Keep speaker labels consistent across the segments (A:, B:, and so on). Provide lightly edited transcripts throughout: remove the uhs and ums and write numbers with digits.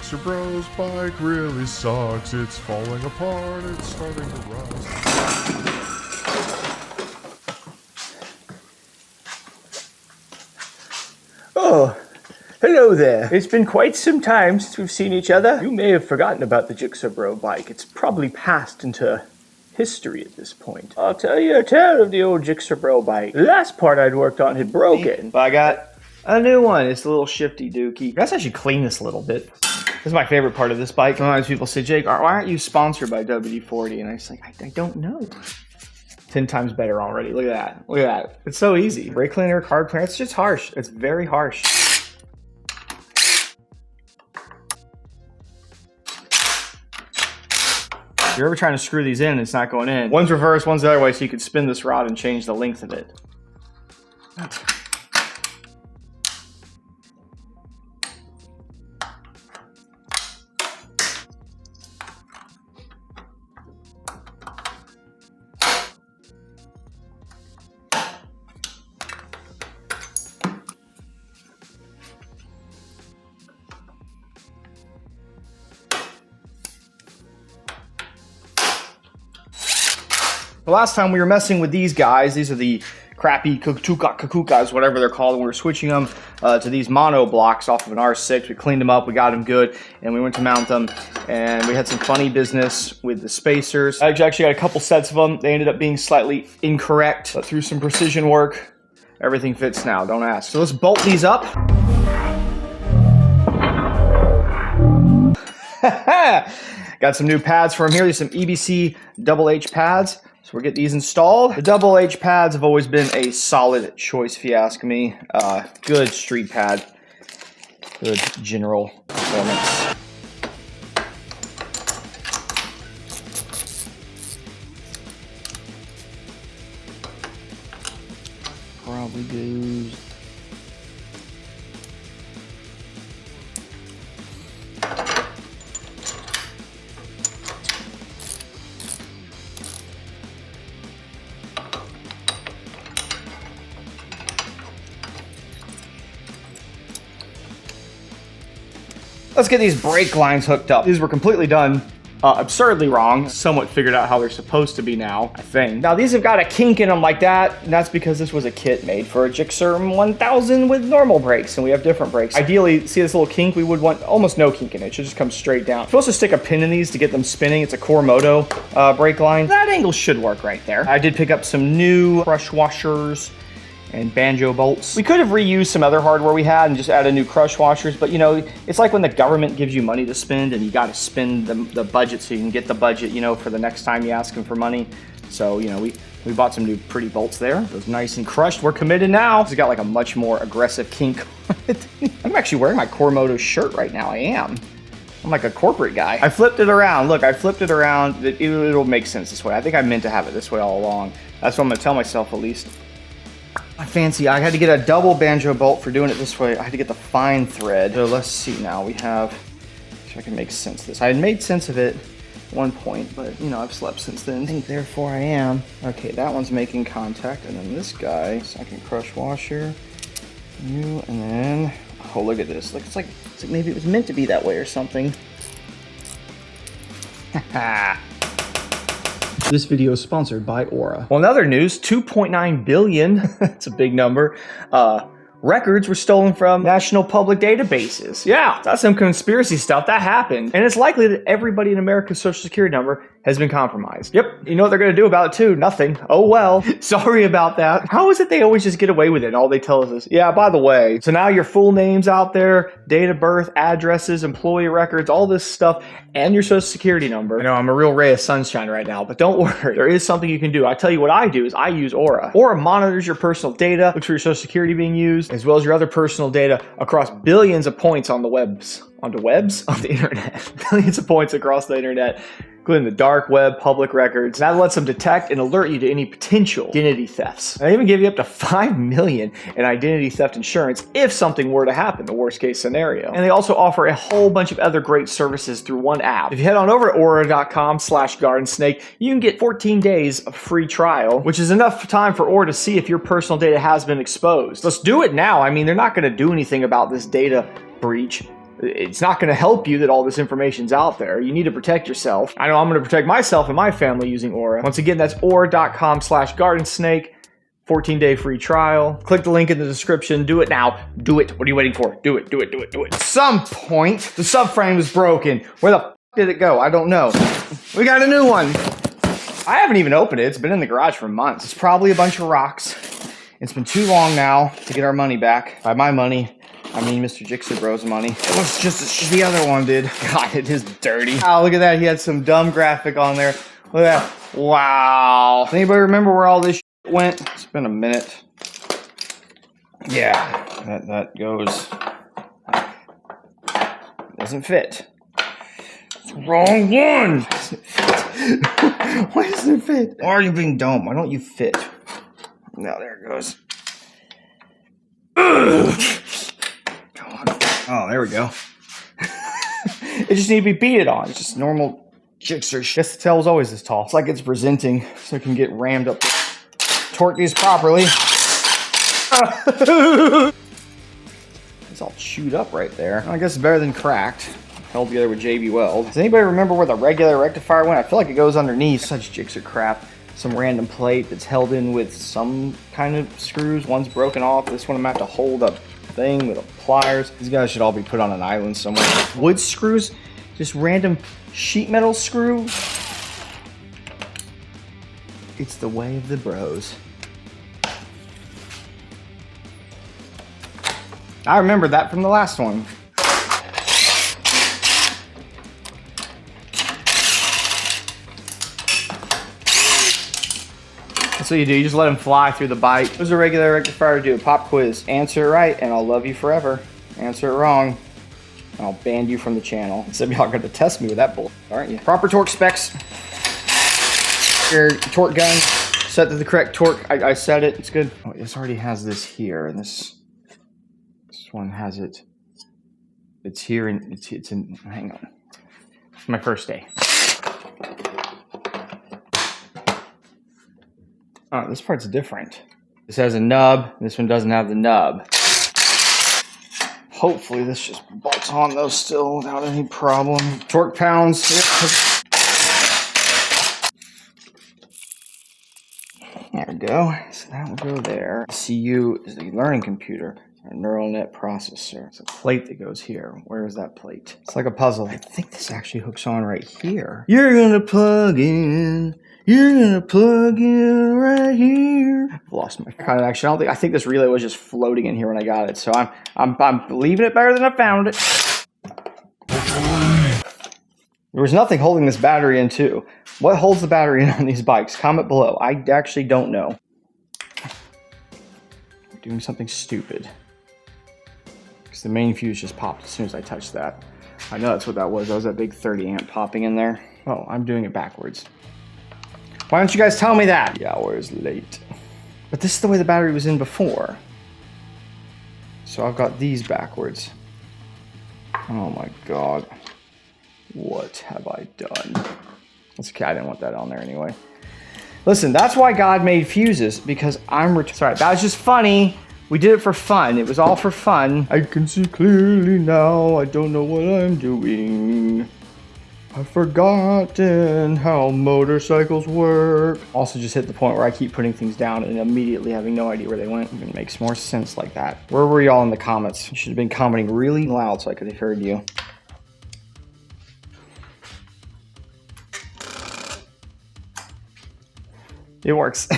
A: Gixxer Bros bike really sucks. It's falling apart. It's starting to rust.
B: Oh, hello there. It's been quite some time since we've seen each other. You may have forgotten about the Gixxer Bro bike. It's probably passed into history at this point. I'll tell you a tale of the old Gixxer Bro bike. The last part I'd worked on had broken, but I got a new one. It's a little shifty dookie. I guess I should clean this a little bit. This is my favorite part of this bike. Sometimes people say, Jake, why aren't you sponsored by WD-40? And I was like, I don't know. 10 times better already. Look at that. Look at that. It's so easy. Brake cleaner, carb cleaner. It's just harsh. It's very harsh. If you're ever trying to screw these in and it's not going in, one's reverse, one's the other way, so you could spin this rod and change the length of it. The last time we were messing with these guys, these are the crappy kukukas, whatever they're called, and we were switching them to these mono blocks off of an R6. We cleaned them up, we got them good, and we went to mount them, and we had some funny business with the spacers. I actually got a couple sets of them. They ended up being slightly incorrect, but through some precision work, everything fits now, don't ask. So let's bolt these up. Got some new pads from here. There's some EBC double H pads. So we'll get these installed. The double H pads have always been a solid choice, if you ask me. Good street pad. Good general performance. Probably goes. Let's get these brake lines hooked up. These were completely done absurdly wrong. Somewhat figured out how they're supposed to be now, I think. Now these have got a kink in them like that, and that's because this was a kit made for a Gixxer 1000 with normal brakes, and we have different brakes. Ideally, see this little kink? We would want almost no kink in it. It should just come straight down. You're supposed to stick a pin in these to get them spinning. It's a Cormoto brake line. That angle should work right there. I did pick up some new crush washers and banjo bolts. We could have reused some other hardware we had and just added new crush washers, but you know, it's like when the government gives you money to spend and you gotta spend the budget so you can get the budget, you know, for the next time you ask them for money. So, you know, we bought some new pretty bolts there. Those nice and crushed. We're committed now. It's got like a much more aggressive kink on it. I'm actually wearing my Cormoto shirt right now. I am. I'm like a corporate guy. I flipped it around. Look, I flipped it around. It'll make sense this way. I think I meant to have it this way all along. That's what I'm gonna tell myself at least. I had to get a double banjo bolt for doing it this way. I had to get the fine thread. So let's see now. We have, if I can make sense of this. I had made sense of it at one point, but you know, I've slept since then. I think therefore I am. Okay, that one's making contact, and then this guy, second crush washer, new, and then, oh, look at this. Look, it's like maybe it was meant to be that way or something. Haha. This video is sponsored by Aura. Well, in other news, 2.9 billion, it's a big number, records were stolen from national public databases. Yeah, that's some conspiracy stuff. That happened. And it's likely that everybody in America's social security number has been compromised. Yep, you know what they're gonna do about it too? Nothing. Oh well, sorry about that. How is it they always just get away with it and all they tell us is, yeah, by the way, so now your full name's out there, date of birth, addresses, employee records, all this stuff, and your social security number. I know I'm a real ray of sunshine right now, but don't worry, there is something you can do. I tell you what I do is I use Aura. Aura monitors your personal data, looks for your social security being used, as well as your other personal data across billions of points on the webs. On the internet. Billions of points across the internet, including the dark web, public records. And that lets them detect and alert you to any potential identity thefts. And they even give you up to $5 million in identity theft insurance if something were to happen, the worst case scenario. And they also offer a whole bunch of other great services through one app. If you head on over to aura.com/gardensnake, you can get 14 days of free trial, which is enough time for Aura to see if your personal data has been exposed. Let's do it now. I mean, they're not going to do anything about this data breach. It's not going to help you that all this information's out there. You need to protect yourself. I know I'm going to protect myself and my family using Aura. Once again, that's aura.com/gardensnake. 14-day free trial. Click the link in the description. Do it now. Do it. What are you waiting for? Do it, do it, do it, do it. At some point, the subframe was broken. Where the f did it go? I don't know. We got a new one. I haven't even opened it. It's been in the garage for months. It's probably a bunch of rocks. It's been too long now to get our money back. By my money, I mean Mr. Gixxer Bro's money. It looks just as the other one did. God, it is dirty. Oh, look at that. He had some dumb graphic on there. Look at that. Wow. Does anybody remember where all this went? It's been a minute. Yeah, that goes. Doesn't fit. It's the wrong one. Why doesn't it fit? Why are you being dumb? Why don't you fit? Now there it goes. Ugh. Come on. Oh, there we go. It just needs to be beaded on. It's just normal Gixxer. Guess the tail was always this tall. It's like it's presenting so it can get rammed up. Torque these properly. It's all chewed up right there. I guess it's better than cracked. Held together with JB Weld. Does anybody remember where the regular rectifier went? I feel like it goes underneath. Such Gixxer crap. Some random plate that's held in with some kind of screws. One's broken off. This one I'm gonna have to hold up thing with pliers. These guys should all be put on an island somewhere. Wood screws. Just random sheet metal screw. It's the way of the bros. I remember that from the last one. That's what you do. You just let them fly through the bite. What does a regular rectifier do? Pop quiz. Answer it right and I'll love you forever. Answer it wrong and I'll ban you from the channel. Some of y'all are going to test me with that bull, aren't you? Proper torque specs. Your torque gun set to the correct torque. I set it. It's good. Oh, this already has this here, and this one has it. It's here, and it's in. Hang on. It's my first day. Oh, this part's different. This has a nub. This one doesn't have the nub. Hopefully, this just bolts on though still without any problem. Torque pounds. There we go. So that will go there. CU is the learning computer, a neural net processor. It's a plate that goes here. Where is that plate? It's like a puzzle. I think this actually hooks on right here. You're gonna plug in. You're gonna plug in right here. I've lost my connection. I think this relay was just floating in here when I got it. So I'm leaving it better than I found it. There was nothing holding this battery in too. What holds the battery in on these bikes? Comment below. I actually don't know. I'm doing something stupid. Because the main fuse just popped as soon as I touched that. I know that's what that was. That was that big 30 amp popping in there. Oh, I'm doing it backwards. Why don't you guys tell me that? The hour is late. But this is the way the battery was in before. So I've got these backwards. Oh my god. What have I done? That's okay, I didn't want that on there anyway. Listen, that's why God made fuses, because sorry, that was just funny. We did it for fun. It was all for fun. I can see clearly now. I don't know what I'm doing. I've forgotten how motorcycles work. Also just hit the point where I keep putting things down and immediately having no idea where they went. It makes more sense like that. Where were y'all in the comments? You should have been commenting really loud so I could have heard you. It works.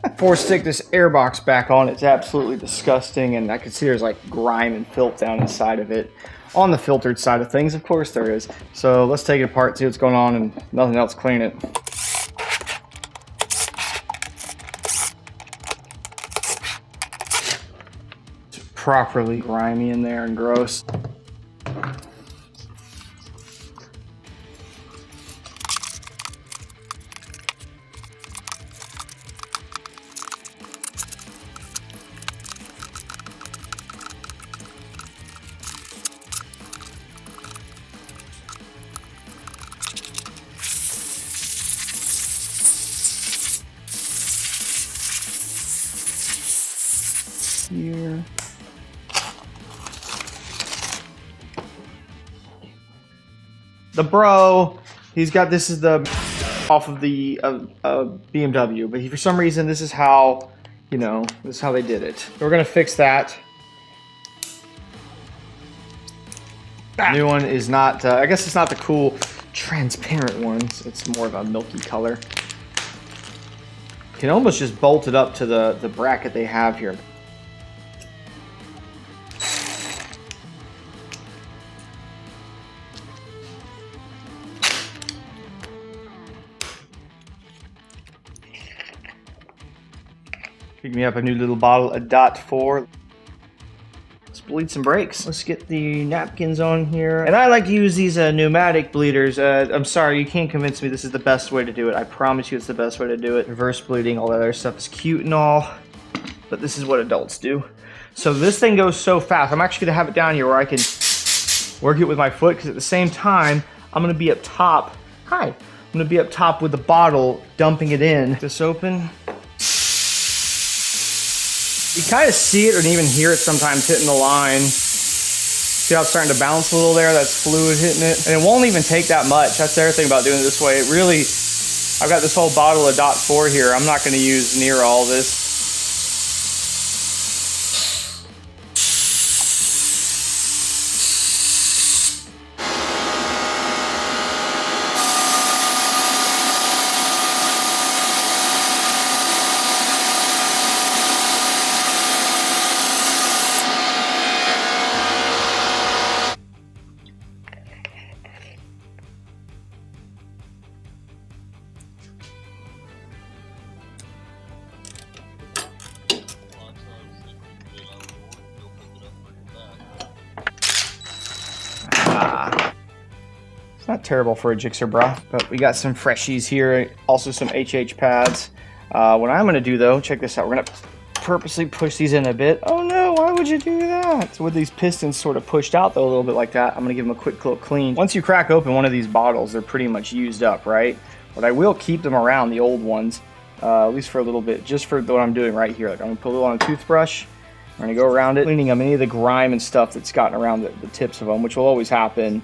B: Before I stick this Airbox back on, it's absolutely disgusting, and I can see there's like grime and filth down inside of it. On the filtered side of things, of course there is. So let's take it apart, see what's going on, and nothing else, clean it. It's properly grimy in there and gross. Here. the Bro. He's got, this is the off of the BMW, but for some reason this is how, you know, this is how they did it. So we're gonna fix that. New one is not, I guess it's not the cool transparent ones. It's more of a milky color. You can almost just bolt it up to the bracket they have here. Pick me up a new little bottle of .4. Let's bleed some brakes. Let's get the napkins on here. And I like to use these pneumatic bleeders. I'm sorry, you can't convince me this is the best way to do it. I promise you it's the best way to do it. Reverse bleeding, all that other stuff is cute and all, but this is what adults do. So this thing goes so fast. I'm actually gonna have it down here where I can work it with my foot, because at the same time, I'm gonna be up top. Hi. I'm gonna be up top with the bottle, dumping it in. This open. You kind of see it or even hear it sometimes hitting the line. See how it's starting to bounce a little there? That's fluid hitting it. And it won't even take that much. That's the other thing about doing it this way. It really, I've got this whole bottle of .4 here. I'm not gonna use near all this. It's not terrible for a Gixxer Brah, but we got some freshies here, also some HH pads. What I'm gonna do though, check this out, we're gonna purposely push these in a bit. Oh no, why would you do that? So with these pistons sort of pushed out though a little bit like that, I'm gonna give them a quick little clean. Once you crack open one of these bottles, they're pretty much used up, right? But I will keep them around, the old ones, at least for a little bit, just for what I'm doing right here. Like I'm gonna put a little on a toothbrush, I'm gonna go around it, cleaning them, any of the grime and stuff that's gotten around the tips of them, which will always happen.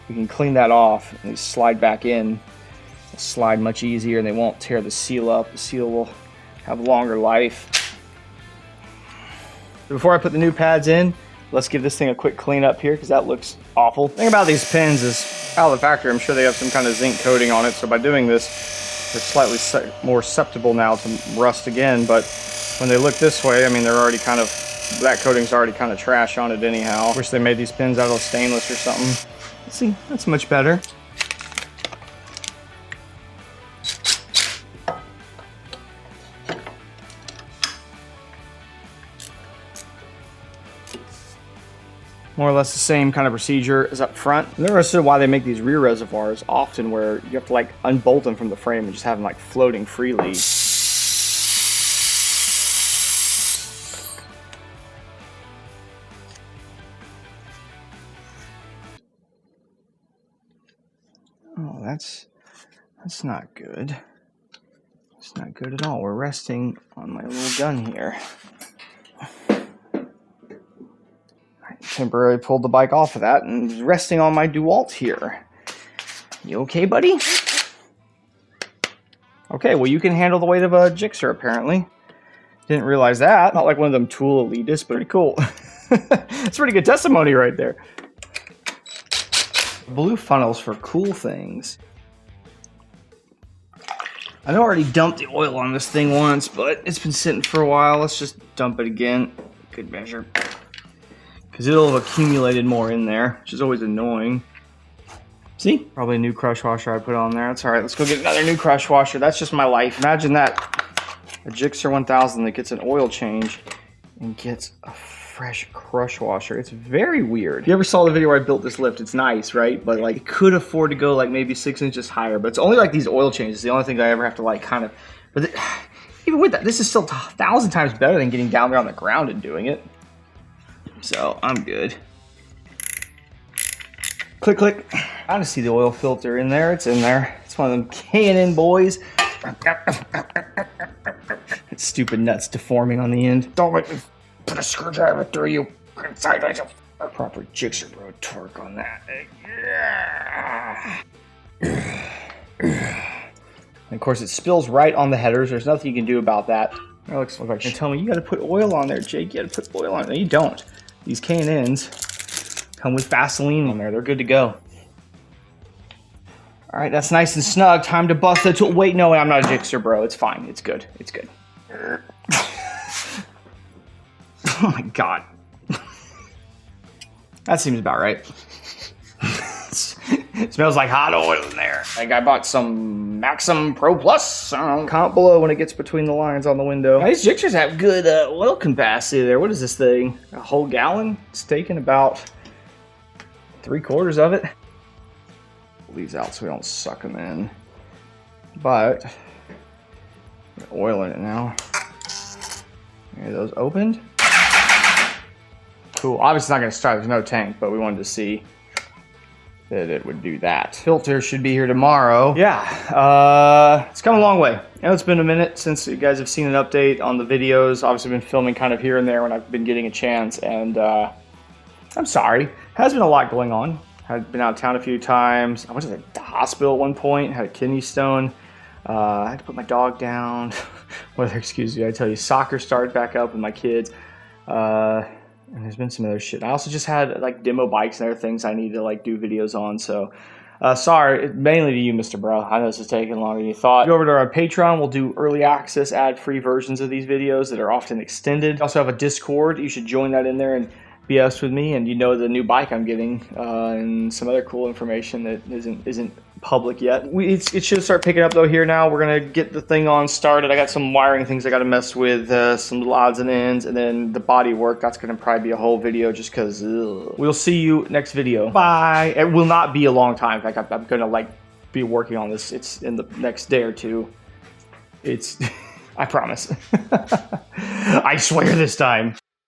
B: We can clean that off and they slide back in. They'll slide much easier and they won't tear the seal up. The seal will have longer life. Before I put the new pads in, let's give this thing a quick clean up here because that looks awful. The thing about these pins is, out of the factory, I'm sure they have some kind of zinc coating on it, so by doing this, they're slightly more susceptible now to rust again, but when they look this way, I mean, they're already kind of, that coating's already kind of trash on it anyhow. Wish they made these pins out of stainless or something. See, that's much better. More or less the same kind of procedure as up front. And the rest of why they make these rear reservoirs often where you have to like unbolt them from the frame and just have them like floating freely. Oh, that's not good. It's not good at all. We're resting on my little gun here. I temporarily pulled the bike off of that and was resting on my DeWalt here. You okay, buddy? Okay, well you can handle the weight of a Gixxer apparently. Didn't realize that. Not like one of them tool elitists, but pretty cool. It's pretty good testimony right there. Blue funnels for cool things. I know I already dumped the oil on this thing once, but it's been sitting for a while. Let's just dump it again. Good measure. Because it'll have accumulated more in there, which is always annoying. See? Probably a new crush washer I put on there. That's alright. Let's go get another new crush washer. That's just my life. Imagine that. A Gixxer 1000 that gets an oil change and gets a fresh crush washer. It's very weird. If you ever saw the video where I built this lift, it's nice, right? But like, it could afford to go like maybe 6 inches higher, but it's only like these oil changes. The only thing I ever have to like kind of, but even with that, this is still 1,000 times better than getting down there on the ground and doing it. So I'm good. Click, click. I want to see the oil filter in there. It's in there. It's one of them K&N boys. Stupid nuts deforming on the end. Don't let me put a screwdriver through you. A proper Gixxer bro torque on that. And of course, it spills right on the headers. There's nothing you can do about that. That looks like you're telling me you got to put oil on there, Jake. You got to put oil on it. No, you don't. These K&Ns come with Vaseline on there. They're good to go. All right, that's nice and snug. Time to bust the tool. Wait, no, I'm not a Gixxer, bro. It's fine. It's good. It's good. Oh my God. That seems about right. It smells like hot oil in there. Like I bought some Maxim Pro Plus. Comment below when it gets between the lines on the window. Now, these Gixxers have good oil capacity there. What is this thing? A whole gallon? It's taking about 3/4 of it. Pull these out so we don't suck them in. But oil in it now. Are those opened? Cool. Obviously not going to start. There's no tank, but we wanted to see that it would do that. Filter should be here tomorrow. Yeah, it's come a long way. I know it's been a minute since you guys have seen an update on the videos. Obviously been filming kind of here and there when I've been getting a chance, and I'm sorry. Has been a lot going on. I've been out of town a few times. I went to the hospital at one point, had a kidney stone. I had to put my dog down. Whether, excuse me, I tell you, soccer started back up with my kids. And there's been some other shit. I also just had like demo bikes and other things I need to like do videos on. So sorry, mainly to you, Mr. Brah. I know this is taking longer than you thought. Go over to our Patreon. We'll do early access, ad-free versions of these videos that are often extended. We also have a Discord. You should join that in there and BS with me. And you know the new bike I'm getting and some other cool information that isn't public yet. It should start picking up though here now. We're gonna get the thing on started. I got some wiring things I gotta mess with, some little odds and ends, and then the body work. That's gonna probably be a whole video just because we'll see you next video. Bye. It will not be a long time. In fact, I'm gonna like be working on this. It's in the next day or two. It's I promise. I swear this time.